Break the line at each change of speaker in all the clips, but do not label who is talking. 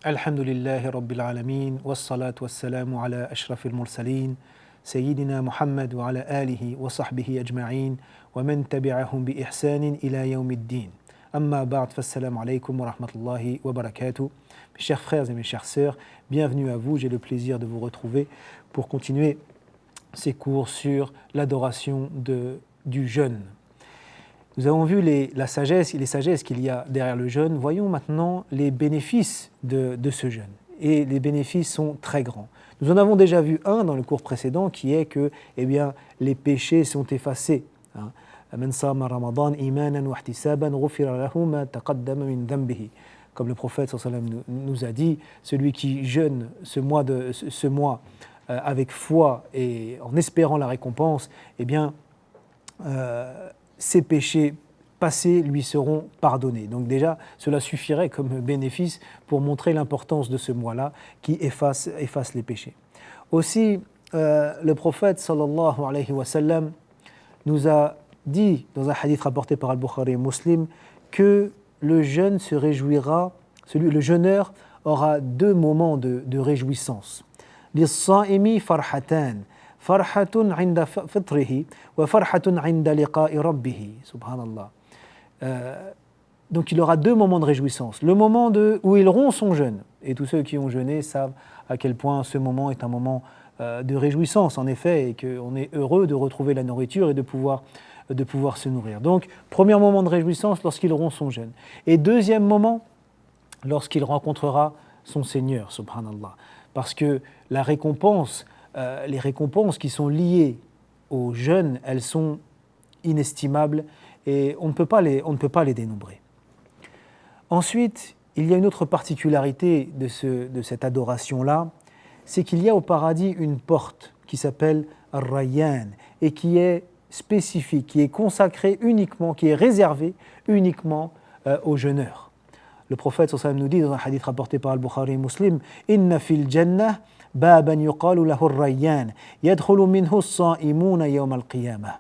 Alhamdulillahi Rabbil Alamin, wassalatu wassalamu ala ashrafil mursalin, Sayyidina Muhammad wa ala alihi wa sahbihi ajma'in, wa man tabi'ahum bi ihsanin ila yawmiddin. Amma ba'd, fassalamu alaykum wa rahmatullahi wa barakatuh. Mes chers frères et mes chères sœurs, bienvenue à vous, j'ai le plaisir de vous retrouver pour continuer ces cours sur l'adoration du jeûne. Nous avons vu la sagesse et les sagesses qu'il y a derrière le jeûne. Voyons maintenant les bénéfices de ce jeûne. Et les bénéfices sont très grands. Nous en avons déjà vu un dans le cours précédent qui est que les péchés sont effacés. Comme le prophète sallallahu alayhi wa sallam nous a dit, celui qui jeûne ce mois avec foi et en espérant la récompense, ses péchés passés lui seront pardonnés. Donc déjà, cela suffirait comme bénéfice pour montrer l'importance de ce mois-là qui efface les péchés. Aussi, le prophète sallallahu alayhi wa sallam nous a dit dans un hadith rapporté par Al-Bukhari et Muslim que le jeûne se réjouira, le jeûneur aura deux moments de réjouissance. Lis-sa'imi farhatan. Farhatun 'inda fitrihi wa farhatun 'inda liqa'i rabbih. Subhanallah. Donc il aura deux moments de réjouissance. Le moment où il rompt son jeûne. Et tous ceux qui ont jeûné savent à quel point ce moment est un moment de réjouissance, en effet, et qu'on est heureux de retrouver la nourriture et de pouvoir se nourrir. Donc, premier moment de réjouissance lorsqu'il rompt son jeûne. Et deuxième moment, lorsqu'il rencontrera son Seigneur, subhanallah. Parce que les récompenses qui sont liées au jeûne, elles sont inestimables et on ne peut pas les dénombrer. Ensuite, il y a une autre particularité de cette adoration-là, c'est qu'il y a au paradis une porte qui s'appelle Ar-Rayyan et qui est spécifique, qui est consacrée uniquement, qui est réservée uniquement aux jeûneurs. Le prophète sallallahu alayhi wa sallam nous dit dans un hadith rapporté par Al-Bukhari et Muslim, Inna fil jannah بابا يقال له الريان يدخل منه الصائمون يوم القيامة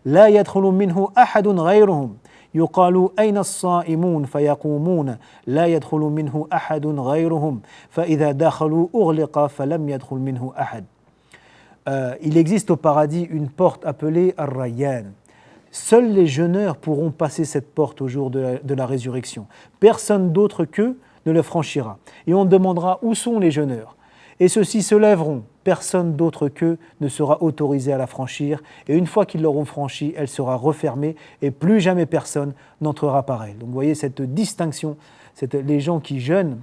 لا يدخل منه أحد غيرهم يقال أين الصائمون فيقومون لا يدخل منه أحد غيرهم فإذا دخلوا أغلق فلم يدخل منه أحد. Il existe au paradis une porte appelée Ar-Rayyan. Seuls les jeûneurs pourront passer cette porte au jour de la résurrection. Personne d'autre qu'eux ne le franchira. Et on demandera où sont les jeûneurs. Et ceux-ci se lèveront, personne d'autre qu'eux ne sera autorisé à la franchir, et une fois qu'ils l'auront franchie, elle sera refermée, et plus jamais personne n'entrera par elle. Donc vous voyez cette distinction, les gens qui jeûnent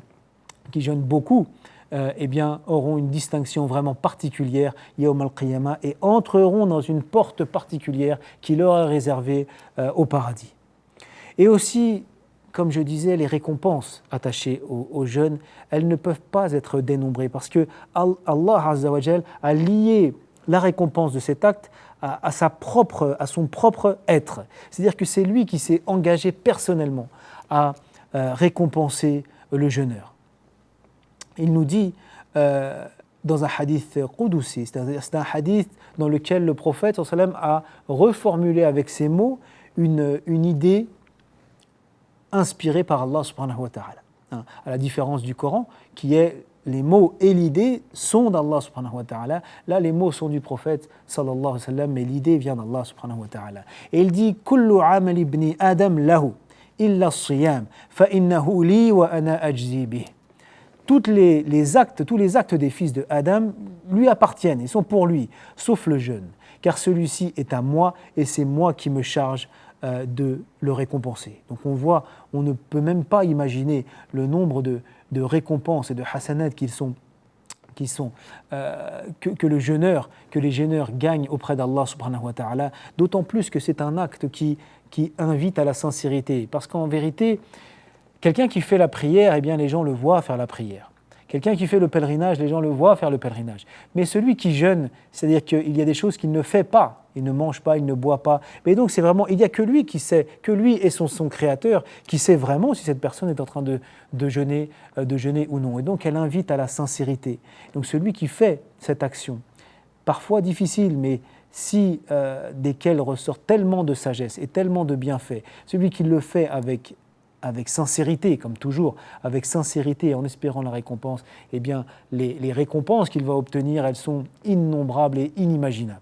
beaucoup, auront une distinction vraiment particulière, Yawm al-Qiyamah, et entreront dans une porte particulière qui leur est réservée au paradis. Et aussi, comme je disais, les récompenses attachées au jeûne, elles ne peuvent pas être dénombrées parce que Allah Azza wa Jal a lié la récompense de cet acte à son propre être. C'est-à-dire que c'est lui qui s'est engagé personnellement à récompenser le jeûneur. Il nous dit dans un hadith qudusi, c'est un hadith dans lequel le prophète sallallahu alayhi wa sallam a reformulé avec ces mots une idée inspiré par Allah subhanahu wa ta'ala. À la différence du Coran, qui est les mots et l'idée sont d'Allah subhanahu wa ta'ala. Là, les mots sont du prophète sallallahu alayhi wa sallam, mais l'idée vient d'Allah subhanahu wa ta'ala. Et il dit Kullu amali ibni Adam lahu illa as-siyam fa innahu li wa ana ajzi bih. Tous les actes des fils de Adam lui appartiennent, ils sont pour lui, sauf le jeûne, car celui-ci est à moi et c'est moi qui me charge de le récompenser. Donc on ne peut même pas imaginer le nombre de récompenses et de hasanat que les jeûneurs gagnent auprès d'Allah subhanahu wa ta'ala, d'autant plus que c'est un acte qui invite à la sincérité. Parce qu'en vérité, quelqu'un qui fait la prière, les gens le voient faire la prière. Quelqu'un qui fait le pèlerinage, les gens le voient faire le pèlerinage. Mais celui qui jeûne, c'est-à-dire qu'il y a des choses qu'il ne fait pas. Il ne mange pas, il ne boit pas. Mais donc c'est vraiment, il n'y a que lui qui sait, que lui et son créateur, qui sait vraiment si cette personne est en train de jeûner ou non. Et donc elle invite à la sincérité. Donc celui qui fait cette action, parfois difficile, mais desquelles ressort tellement de sagesse et tellement de bienfaits, celui qui le fait avec avec sincérité, comme toujours, avec sincérité, en espérant la récompense, eh bien, les récompenses qu'il va obtenir, elles sont innombrables et inimaginables.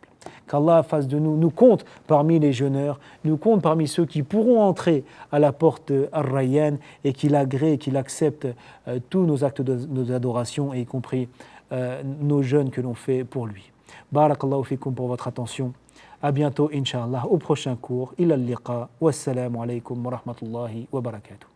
Qu'Allah fasse de nous compte parmi les jeûneurs, nous compte parmi ceux qui pourront entrer à la porte Ar-Rayyan et qu'il agrée, qu'il accepte tous nos actes nos adorations, y compris nos jeûnes que l'on fait pour lui. Barakallahu fikum pour votre attention. À bientôt, Inch'Allah, au prochain cours. Ila al-liqa. Wassalamu alaykum wa rahmatullahi wa barakatuh.